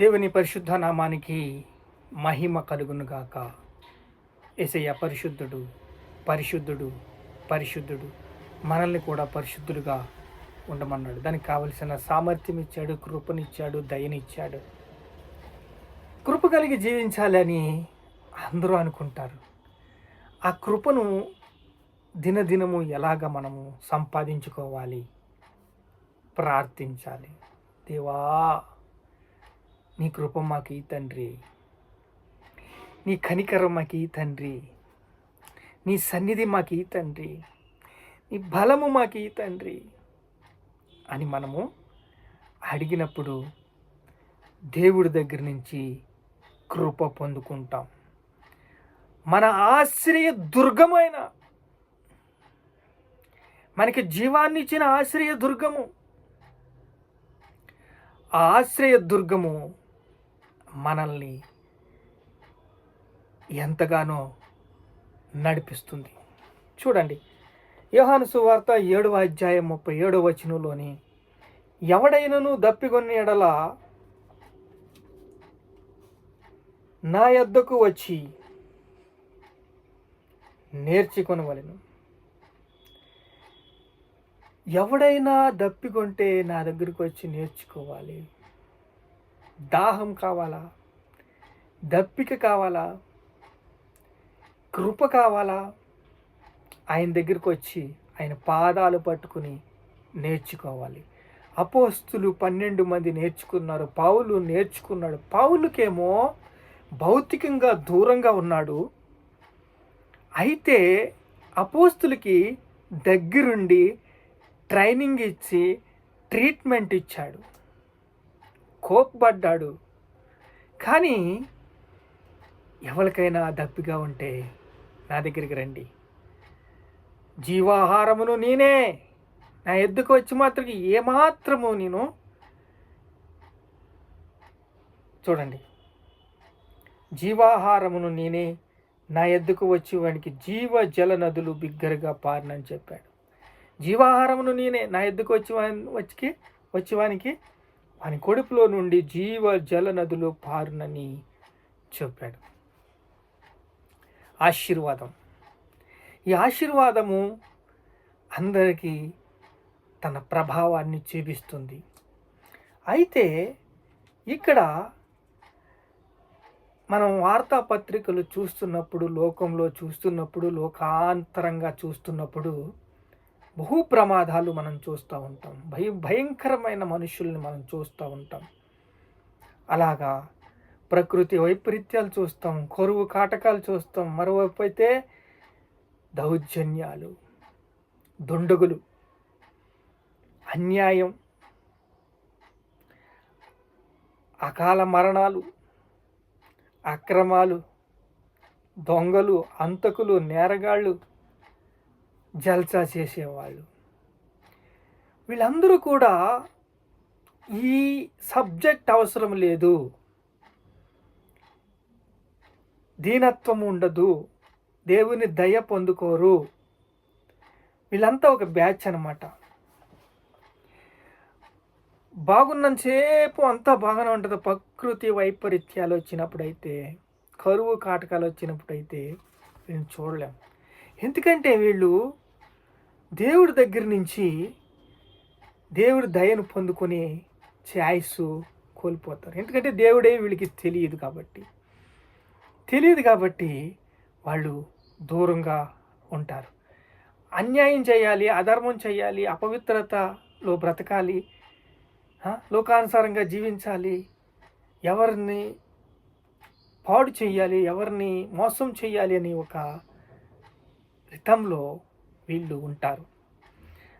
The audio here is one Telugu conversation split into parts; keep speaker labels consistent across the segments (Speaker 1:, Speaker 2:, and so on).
Speaker 1: దేవుని పరిశుద్ధ నామానికి మహిమ కలుగునుగాక. యేసయ్య పరిశుద్ధుడు, పరిశుద్ధుడు, పరిశుద్ధుడు. మనల్ని కూడా పరిశుద్ధులుగా ఉండమన్నాడు. దానికి కావలసిన సామర్థ్యం ఇచ్చాడు, కృపనిచ్చాడు, దయనిచ్చాడు. కృప కలిగి జీవించాలని అందరూ అనుకుంటారు. ఆ కృపను దినదినము ఎలాగ మనము సంపాదించుకోవాలి? ప్రార్థించాలి. దేవా, నీ కృప మాకు తండ్రి, నీ కనికరం మాకు తండ్రి, నీ సన్నిధి మాకు తండ్రి, నీ బలము మాకు తండ్రి అని మనము అడిగినప్పుడు దేవుడి దగ్గర నుంచి కృప పొందుకుంటాం. మన ఆశ్రయ దుర్గమైన, మనకి జీవాన్ని ఇచ్చిన ఆశ్రయ దుర్గము, ఆ ఆశ్రయ దుర్గము మనల్ని ఎంతగానో నడిపిస్తుంది. చూడండి, యోహాను సువార్త 7వ అధ్యాయం 37వ వచనంలోని, ఎవడైనను దప్పికొన్న ఎడల నా యొద్దకు వచ్చి నేర్చుకొనవలెను. ఎవడైనా దప్పికొంటే నా దగ్గరికి వచ్చి నేర్చుకోవాలి. దాహం కావాలా? దప్పిక కావాలా? కృప కావాలా? ఆయన దగ్గరికి వచ్చి ఆయన పాదాలు పట్టుకుని నేర్చుకోవాలి. అపోస్తులు 12 మంది నేర్చుకున్నారు. పౌలు నేర్చుకున్నాడు. పౌలుకేమో భౌతికంగా దూరంగా ఉన్నాడు. అయితే అపోస్తులకి దగ్గరుండి ట్రైనింగ్ ఇచ్చి ట్రీట్మెంట్ ఇచ్చాడు. కోప్పడ్డాడు. కానీ ఎవరికైనా దప్పిగా ఉంటే నా దగ్గరికి రండి, జీవాహారమును నేనే, నా ఎద్దుకు వచ్చి మాత్రం ఏమాత్రము నేను చూడండి, జీవాహారమును నేనే, నా ఎద్దుకు వచ్చి వానికి జీవ జల నదులు బిగ్గరగా పారినని చెప్పాడు. జీవాహారమును నేనే, నా ఎద్దుకు వచ్చేవానికి వాని కడుపులో నుండి జీవ జల నదులు పారునని చెప్పాడు. ఆశీర్వాదం. ఈ ఆశీర్వాదము అందరికీ తన ప్రభావాన్ని చూపిస్తుంది. అయితే ఇక్కడ మనం వార్తాపత్రికలు చూస్తున్నప్పుడు, లోకంలో చూస్తున్నప్పుడు, లోకాంతరంగా చూస్తున్నప్పుడు బహు ప్రమాదాలు మనం చూస్తూ ఉంటాం. భయంకరమైన మనుషుల్ని మనం చూస్తూ ఉంటాం. అలాగా ప్రకృతి వైపరీత్యాలు చూస్తాం, కరువు కాటకాలు చూస్తాం. మరోవైపు అయితే దౌర్జన్యాలు, దుండగులు, అన్యాయం, అకాల మరణాలు, అక్రమాలు, దొంగలు, హంతకులు, నేరగాళ్ళు, జల్సా చేసేవాళ్ళు, వీళ్ళందరూ కూడా ఈ సబ్జెక్ట్ అవసరం లేదు, దీనత్వం ఉండదు, దేవుని దయ పొందుకోరు. వీళ్ళంతా ఒక బ్యాచ్ అన్నమాట. బాగున్నంతసేపు అంతా బాగానే ఉంటుంది. ప్రకృతి వైపరీత్యాలు వచ్చినప్పుడైతే, కరువు కాటకాలు వచ్చినప్పుడైతే వీళ్ళని చూడలేం. ఎందుకంటే వీళ్ళు దేవుడి దగ్గర నుంచి దేవుడి దయను పొందుకొని ఛాయిస్ కోల్పోతారు. ఎందుకంటే దేవుడే వీళ్ళకి తెలియదు కాబట్టి వాళ్ళు దూరంగా ఉంటారు. అన్యాయం చేయాలి, అధర్మం చేయాలి, అపవిత్రతలో బ్రతకాలి, లోకానుసారంగా జీవించాలి, ఎవరిని పాడు చేయాలి, ఎవరిని మోసం చేయాలి అని ఒక రితంలో వీళ్ళు ఉంటారు.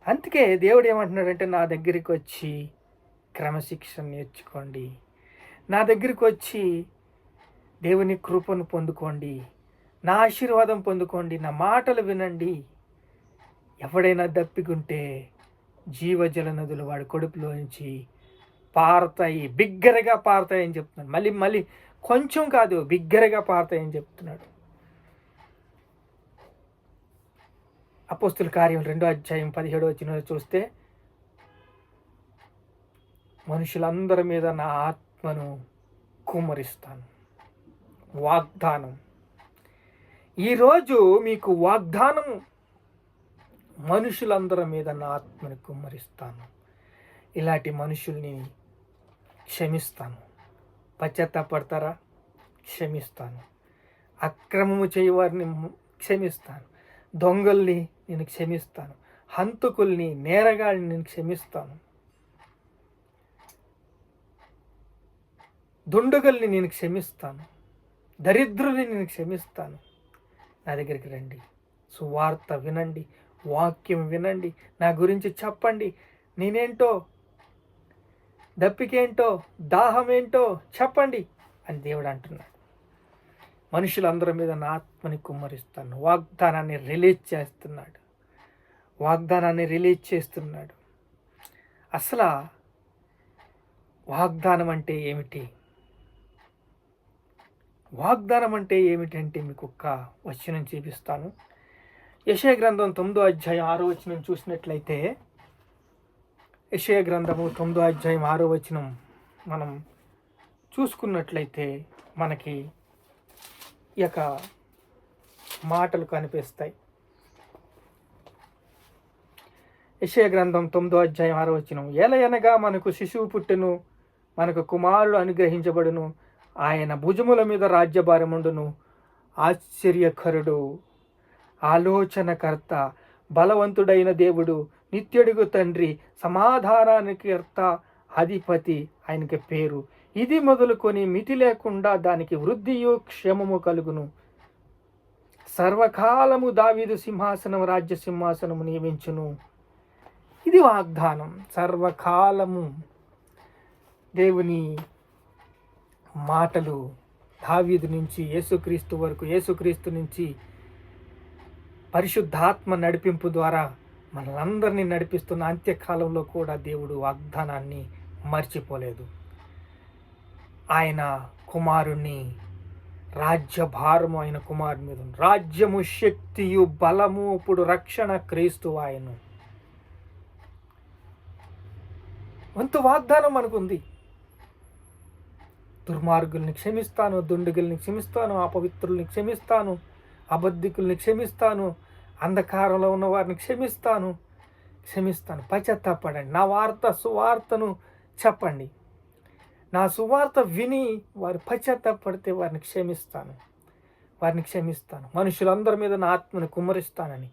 Speaker 1: అందుకే దేవుడు ఏమంటున్నాడంటే, నా దగ్గరికి వచ్చి క్రమశిక్షణ నేర్చుకోండి, నా దగ్గరికి వచ్చి దేవుని కృపను పొందుకోండి, నా ఆశీర్వాదం పొందుకోండి, నా మాటలు వినండి. ఎవడైనా దప్పికుంటే జీవజల నదులు వాడి కడుపులో నుంచి పారుతాయి, బిగ్గరగా పారుతాయని చెప్తున్నాడు. మళ్ళీ కొంచెం కాదు, బిగ్గరగా పారుతాయని చెప్తున్నాడు. అపోస్తుల కార్యం 2వ అధ్యాయం 17వ వచనంలో చూస్తే, మనుషులందరి మీద నా ఆత్మను కుమ్మరిస్తాను. వాగ్దానం. ఈరోజు మీకు వాగ్దానం, మనుషులందరి మీద నా ఆత్మని కుమ్మరిస్తాను. ఇలాంటి మనుషుల్ని క్షమిస్తాను. పశ్చాత్తాపడతారా? క్షమిస్తాను. అక్రమము చేయవారిని క్షమిస్తాను. దొంగల్ని నేను క్షమిస్తాను. హంతకుల్ని, నేరగాళ్ళని నేను క్షమిస్తాను. దుండగుల్ని నేను క్షమిస్తాను. దరిద్రుల్ని నేను క్షమిస్తాను. నా దగ్గరికి రండి, సువార్త వినండి, వాక్యం వినండి, నా గురించి చెప్పండి. నేనేంటో, దప్పికేంటో, దాహం ఏంటో చెప్పండి అని దేవుడు అంటున్నాడు. మనుషులందరి మీద నా ఆత్మని కుమ్మరిస్తాను. వాగ్దానాన్ని రిలీజ్ చేస్తున్నాడు. అసలు వాగ్దానం అంటే ఏమిటి? వాగ్దానం అంటే ఏమిటంటే మీకు ఒక్క వచనం చూపిస్తాను. యెషయా గ్రంథం 9వ అధ్యాయం 6వ వచనం చూసినట్లయితే, యెషయా గ్రంథము 9వ అధ్యాయం 6వ వచనం మనం చూసుకున్నట్లయితే మనకి ఈ యొక్క మాటలు కనిపిస్తాయి. యెషయా గ్రంథం 9వ అధ్యాయం 6వ వచనం, ఏలయనగా మనకు శిశువు పుట్టెను, మనకు కుమారుడు అనుగ్రహించబడును, ఆయన భుజముల మీద రాజ్యభారముండును, ఆశ్చర్యకరుడు, ఆలోచనకర్త, బలవంతుడైన దేవుడు, నిత్యుడుగు తండ్రి, సమాధానానికి కర్త, అధిపతి ఆయనకి పేరు. ఇది మొదలుకొని మితి లేకుండా దానికి వృద్ధియు క్షేమము కలుగును. సర్వకాలము దావీదు సింహాసనం, రాజ్య సింహాసనము నియమించును. ఇది వాగ్దానం. సర్వకాలము దేవుని మాటలు దావీదు నుంచి యేసుక్రీస్తు వరకు, యేసుక్రీస్తు నుంచి పరిశుద్ధాత్మ నడిపింపు ద్వారా మనలందరినీ నడిపిస్తున్న అంత్యకాలంలో కూడా దేవుడు వాగ్దానాన్ని మర్చిపోలేదు. ఆయన కుమారుణ్ణి, రాజ్యభారము ఆయన కుమారుని మీద, రాజ్యము, శక్తియు, బలము, ఇప్పుడు రక్షణ క్రీస్తు ఆయను. వంతు వాగ్దానం మనకుంది. దుర్మార్గుల్ని క్షమిస్తాను, దుండగుల్ని క్షమిస్తాను, అపవిత్రుల్ని క్షమిస్తాను, అబద్ధికుల్ని క్షమిస్తాను, అంధకారంలో ఉన్న వారిని క్షమిస్తాను. పశ్చాత్తాపడండి. నా సువార్తను చెప్పండి. నా సువార్త విని వారు పశ్చాత్తాపడితే వారిని క్షమిస్తాను. మనుషులందరి మీద నా ఆత్మను కుమ్మరిస్తానని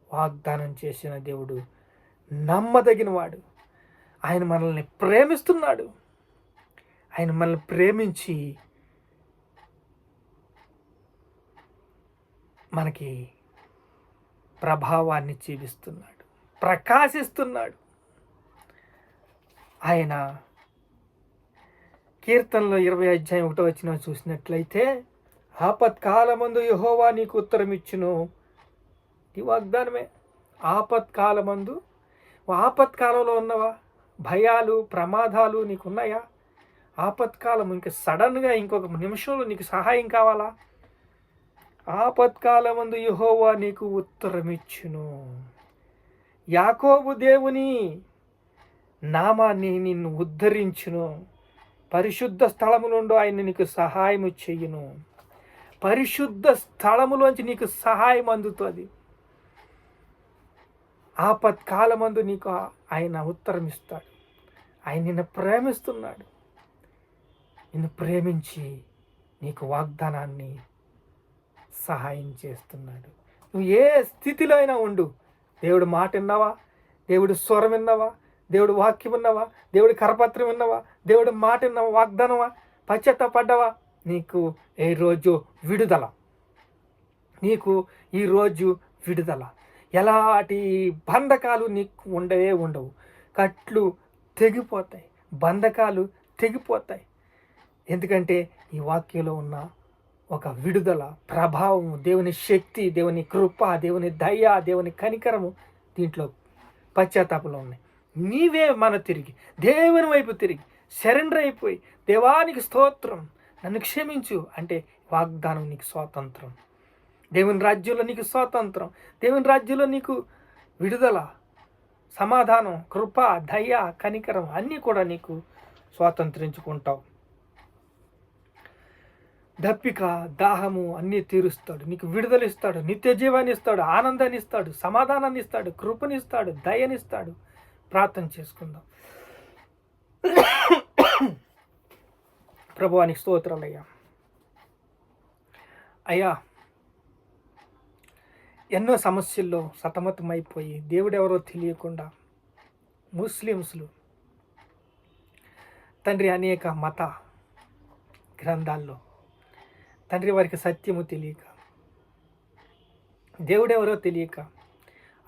Speaker 1: వాగ్దానం చేసిన దేవుడు నమ్మదగిన వాడు. ఆయన మనల్ని ప్రేమిస్తున్నాడు. ఆయన మనల్ని ప్రేమించి మనకి ప్రభావాన్ని చూపిస్తున్నాడు, ప్రకాశిస్తున్నాడు. ఆయన కీర్తనలో 20వ అధ్యాయం 1వ వచనం చూసినట్లయితే, ఆపత్కాలమందు యెహోవా నీకు ఉత్తరం ఇచ్చును. ఈ వాగ్దానమే. ఆపత్కాలంలో ఉన్నవా? భయాలు, ప్రమాదాలు నీకున్నాయా? ఆపత్కాలం, ఇంకా సడన్గా ఇంకొక నిమిషంలో నీకు సహాయం కావాలా? ఆపత్కాలమందు యెహోవా నీకు ఉత్తరమిచ్చును. యాకోబు దేవుని నామాన్ని నిన్ను ఉద్ధరించును. పరిశుద్ధ స్థలములోండి ఆయన నీకు సహాయము చెయ్యును. పరిశుద్ధ స్థలములోంచి నీకు సహాయం అందుతుంది. ఆపత్కాలమందు నీకు ఆయన ఉత్తరం ఇస్తాడు. ఆయన నిన్ను ప్రేమిస్తున్నాడు. నిన్ను ప్రేమించి నీకు వాగ్దానాన్ని సహాయం చేస్తున్నాడు. నువ్వు ఏ స్థితిలో అయినా ఉండు. దేవుడు మాట విన్నావా? దేవుడు స్వరం విన్నావా? దేవుడు వాక్యం విన్నావా? దేవుడి కరపత్రం విన్నావా? దేవుడు మాట విన్నావా? వాగ్దానమా? పశ్చాత్తాపడ్డావా? నీకు ఈరోజు విడుదల. ఎలాంటి బంధకాలు నీకు ఉండవు. కట్లు తెగిపోతాయి, బంధకాలు తెగిపోతాయి. ఎందుకంటే ఈ వాక్యంలో ఉన్న ఒక విడుదల, ప్రభావం, దేవుని శక్తి, దేవుని కృప, దేవుని దయ, దేవుని కనికరము దీంట్లో పశ్చాత్తాపంలో ఉన్నాయి. నీవే తిరిగి దేవుని వైపు తిరిగి సరెండర్ అయిపోయి, దేవానికి స్తోత్రం, నన్ను క్షమించు అంటే వాగ్దానం నీకు స్వాతంత్రం. దేవుని రాజ్యంలో నీకు స్వాతంత్రం. దేవుని రాజ్యంలో నీకు విడుదల, సమాధానం, కృప, దయ, కనికరం అన్నీ కూడా నీకు స్వాతంత్రించుకుంటావు. దప్పిక, దాహము అన్నీ తీరుస్తాడు. నీకు విడుదల ఇస్తాడు, నిత్య జీవాన్ని ఇస్తాడు, ఆనందాన్ని ఇస్తాడు, సమాధానాన్ని ఇస్తాడు, కృపనిస్తాడు, దయనిస్తాడు. ప్రార్థన చేసుకుందాం. ప్రభువానికి స్తోత్రాలయ్యా. అయ్యా, ఎన్నో సమస్యల్లో సతమతమైపోయి దేవుడెవరో తెలియకుండా ముస్లిమ్స్లు తండ్రి అనేక మత గ్రంథాల్లో తండ్రి వారికి సత్యము తెలియక, దేవుడెవరో తెలియక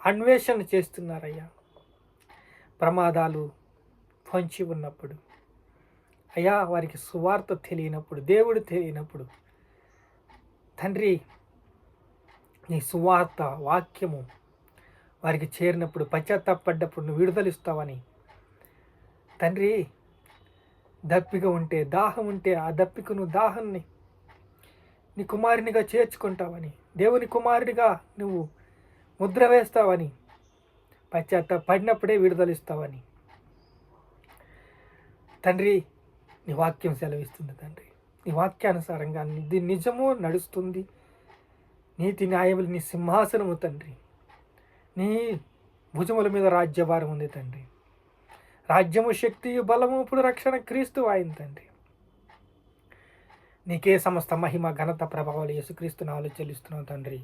Speaker 1: అన్వేషణ చేస్తున్నారయ్యా. ప్రమాదాలు పొంచి ఉన్నప్పుడు అయ్యా, వారికి సువార్త తెలియనప్పుడు, దేవుడు తెలియనప్పుడు తండ్రి నీ సువార్త వాక్యము వారికి చేరినప్పుడు, పశ్చాత్తాపడ్డప్పుడు నువ్వు విడుదలిస్తావని తండ్రి, దప్పిక ఉంటే, దాహం ఉంటే ఆ దప్పికను, దాహాన్ని నీ కుమారునిగా చేర్చుకుంటావని, దేవుని కుమారుడిగా నువ్వు ముద్ర వేస్తావని, పశ్చాత్తాపడినప్పుడే విడుదలిస్తావని తండ్రి నీ వాక్యం సెలవిస్తుంది. తండ్రి నీ వాక్యానుసారంగా ఇది నిజము నడుస్తుంది. నీతి న్యాయములు నీ సింహాసనము తండ్రి, నీ భుజముల మీద రాజ్యభారం ఉంది తండ్రి. రాజ్యము, శక్తియు, బలము, ఇప్పుడు రక్షణ క్రీస్తు అయింది తండ్రి. నీకే సమస్త మహిమ, ఘనత, ప్రభావాలు యేసుక్రీస్తు నామములో చెల్లిస్తున్నాం తండ్రి.